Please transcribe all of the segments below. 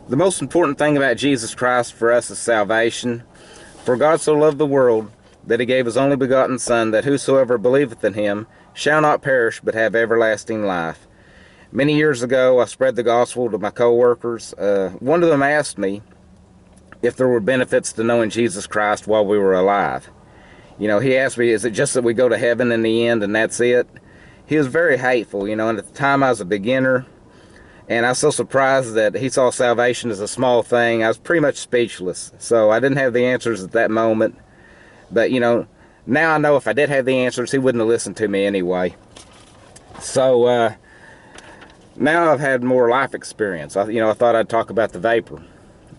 The most important thing about Jesus Christ for us is salvation. For God so loved the world that he gave his only begotten Son, that whosoever believeth in him shall not perish but have everlasting life. Many years ago, I spread the gospel to my co-workers. One of them asked me if there were benefits to knowing Jesus Christ while we were alive. You know, he asked me, is it just that we go to heaven in the end and that's it? He was very hateful, you know, and at the time I was a beginner, and I was so surprised that he saw salvation as a small thing. I was pretty much speechless. So I didn't have the answers at that moment. But, you know, now I know if I did have the answers, he wouldn't have listened to me anyway. So, now I've had more life experience. I thought I'd talk about the vapor.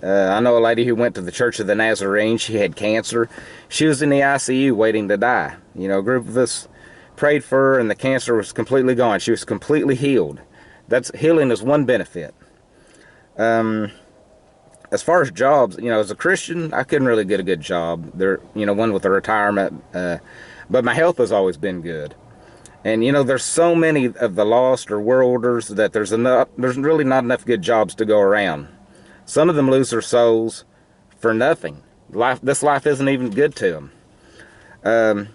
I know a lady who went to the Church of the Nazarene. She had cancer. She was in the ICU waiting to die. You know, a group of us prayed for her, and the cancer was completely gone. She was completely healed. Healing is one benefit. As far as jobs, you know, as a Christian, I couldn't really get a good job. One with a retirement, but my health has always been good. And you know, there's so many of the lost or worlders that there's really not enough good jobs to go around. Some of them lose their souls for nothing. This life isn't even good to them.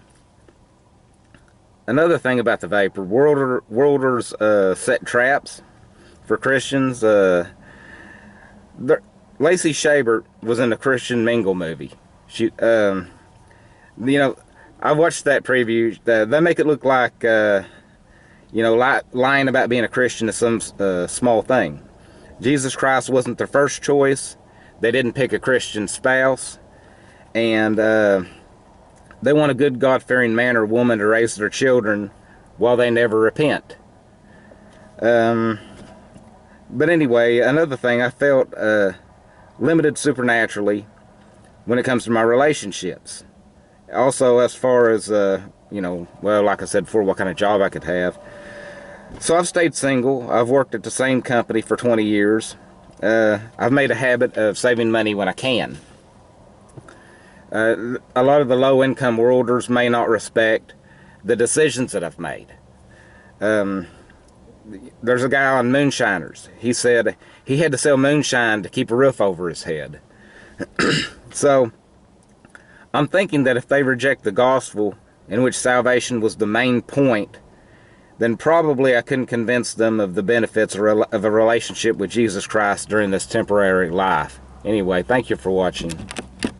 Another thing about the vapor, worlders set traps for Christians. Lacey Chabert was in the Christian Mingle movie. She, you know, I watched that preview. They make it look like, lying about being a Christian is some small thing. Jesus Christ wasn't their first choice. They didn't pick a Christian spouse. And they want a good God-fearing man or woman to raise their children while they never repent. But anyway, another thing, I felt limited supernaturally when it comes to my relationships. Also, as far as, like I said before, what kind of job I could have. So I've stayed single. I've worked at the same company for 20 years. I've made a habit of saving money when I can. A lot of the low-income worlders may not respect the decisions that I've made. There's a guy on Moonshiners. He said he had to sell moonshine to keep a roof over his head. So I'm thinking that if they reject the gospel, in which salvation was the main point, then probably I couldn't convince them of the benefits of a relationship with Jesus Christ during this temporary life. Anyway, thank you for watching.